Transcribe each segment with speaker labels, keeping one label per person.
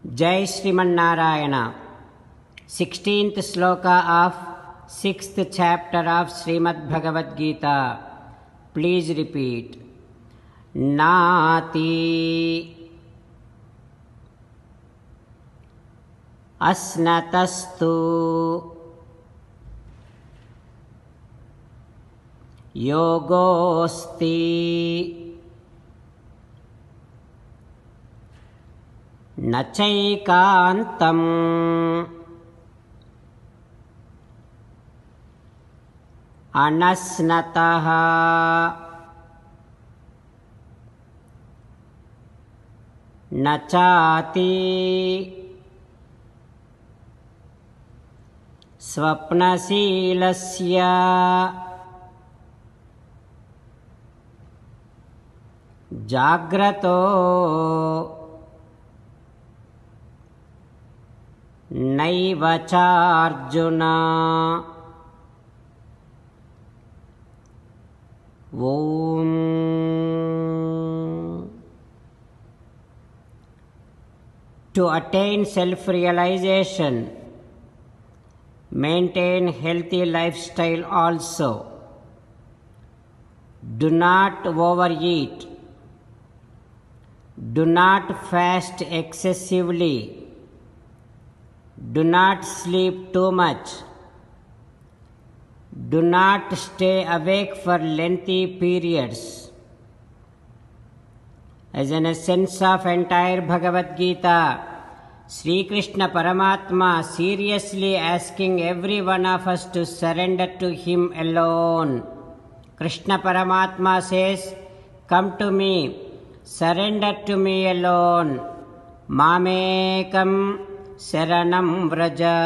Speaker 1: Jai Srimanarayana. 16th sloka of 6th chapter of Srimad Bhagavad Gita. Please repeat. Nati asnatastu yogosti నచైకాంతం అనస్నతః నచాతి స్వప్నశీలస్య జాగ్రతో నైవ చార్జున. ఓం. To attain self-realization, maintain healthy lifestyle also. Do not overeat. Do not fast excessively. Do not sleep too much. Do not stay awake for lengthy periods. As an essence of entire Bhagavad Gita, Sri Krishna Paramatma seriously asking every one of us to surrender to Him alone. Krishna Paramatma says, "Come to me, surrender to me alone. Mamekam Saranam Vraja."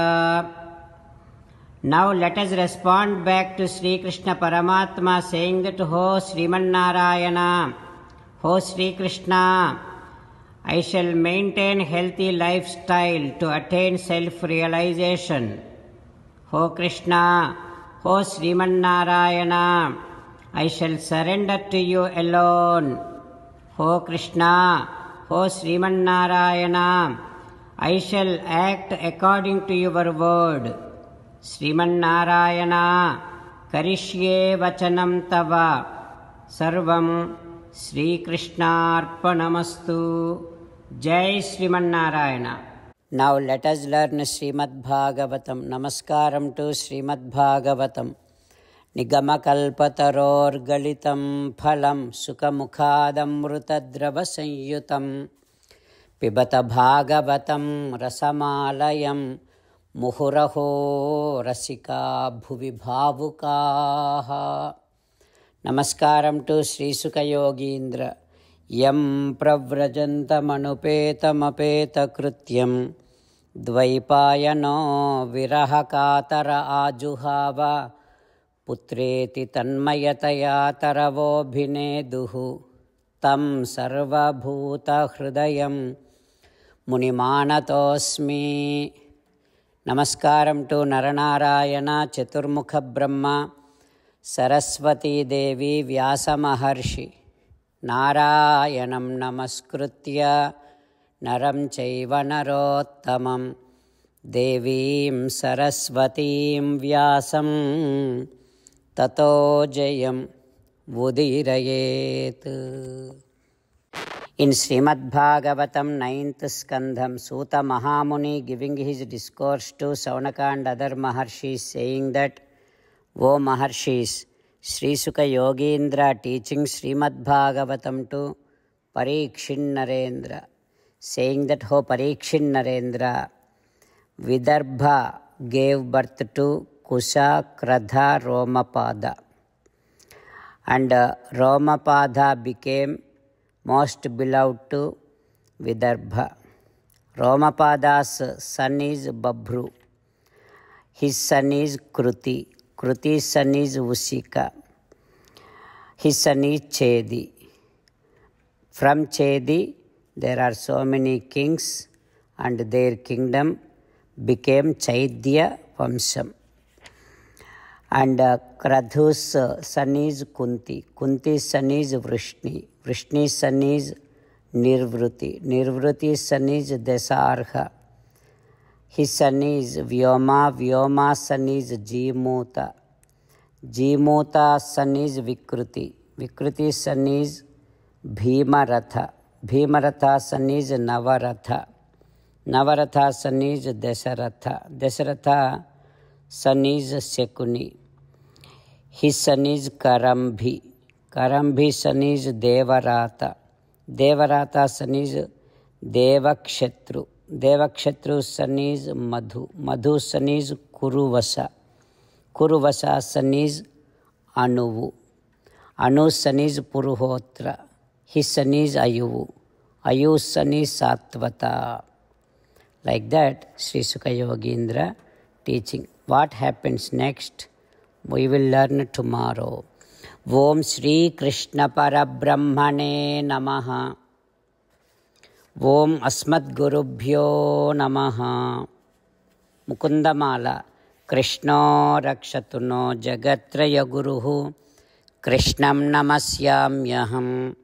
Speaker 1: Now let us respond back to Sri Krishna Paramatma saying that, "Ho Srimanarayana, Ho Sri Krishna, I shall maintain healthy lifestyle to attain self-realization. Ho Krishna, Ho Srimanarayana, I shall surrender to you alone. Ho Krishna, Ho Srimanarayana, I shall act according to your word. Srimanarayana, karishye vachanam tava. Sarvam Sri Krishnarpanamastu. Jai Srimanarayana. Now let us learn Srimad Bhagavatam. Namaskaram to Srimad Bhagavatam. Nigamakalpatarorgalitam phalam sukamukhadamrutadrava sanyutam. పిబత Bhagavatam రసమాలయం ముహురహో రసికా భువి భావుకాః. నమస్కారం to శ్రీసుఖయోగీంద్ర. యం ప్రవ్రజంతమనుపేతమపేతకృత్యం ద్వైపాయనో విరహకాతర ఆజుహావ పుత్రేతి తన్మయతయా తరవోభినేదుః తం సర్వభూతహృదయం మునిమానతోస్మి. నమస్కారం to Nara Narayana చతుర్ముఖ బ్రహ్మ సరస్వతీదేవి వ్యాసమహర్షి. నారాయణం నమస్కృత్య నరం చైవ నరోత్తమం దేవీం సరస్వతీం వ్యాసం తతో జయం ఉదీరయేత్. In Srimad Bhagavatam 9th Skandham, Suta Mahamuni giving his discourse to Saunaka and other Maharshis saying that, "O Maharshis, Sri Sukha Yogindra teaching Srimad Bhagavatam to Parikshin Narendra, saying that, "Ho Parikshin Narendra, Vidarbha gave birth to Kusa, Kradha, Romapada. And Romapada became most beloved to Vidarbha. Romapada's son is Babhru. His son is Kruti. Kruti's son is Usika. His son is Chedi. From Chedi there are so many kings and their kingdom became Chaidya Vamsham. And Kradhu's son is Kunti. Kunti's son is Vrishni. Vrishni's son is Nirvruti. Nirvruti sun is Desarha. His son is Vyoma. Vyoma's son is Jimuta. Jimuta son is Vikruti. Vikruti's son is Bhimaratha. Bhimaratha's son is Navaratha. Navaratha's son is Dasaratha. Dasaratha's son is Sekuni. His son is Karambhi. Karambhi's son is Devarata. Devarata's son is Devakshatru. Devakshatru's son is Madhu. Madhu's son is Kuruvasa. Kuruvasa's son is Anuvu. Anu's son is Puruhotra. His son is Ayuvu. Ayu's son is Satvata. Like that, Sri Sukha Yogendra teaching. What happens next? We will learn tomorrow. Om Shri Krishna Parabrahmane Namaha. Om Asmat Gurubhyo Namaha. Mukundamala. Krishna Rakshatuno Jagatraya Guruhu. Krishnam Namasyamyaham.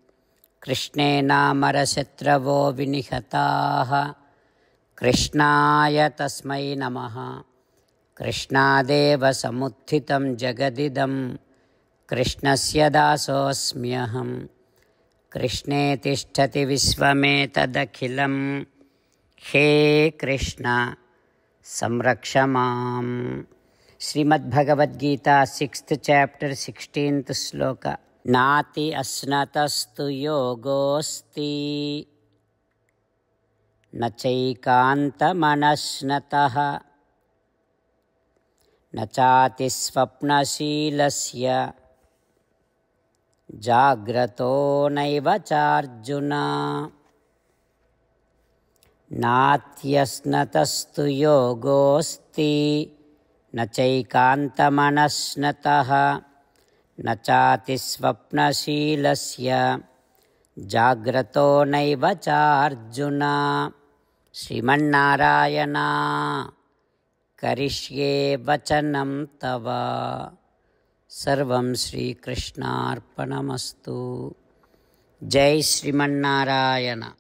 Speaker 1: Krishnena Marasetravo Vinihataha. Krishnaya Tasmai Namaha. Krishnadeva Samuthitam Jagadidam. Krishnasya Dasosmyaham. Krishne Tishtati Visvametadakhilam. He Krishna Samrakshamam. Srimad Bhagavad Gita, 6th chapter, 16th sloka. Nati asnatastu yogosti nachaikanta manasnataha nachati swapnashilasya jagrato naiva charjuna. Natyasnatastu yogosti nachaikanta manasnataha nachati swapnashilasya jagrato naiva charjuna. Srimannarayana karishye vachanam tava. Sarvam Shri Krishnarpanamastu. Jai Srimannarayana.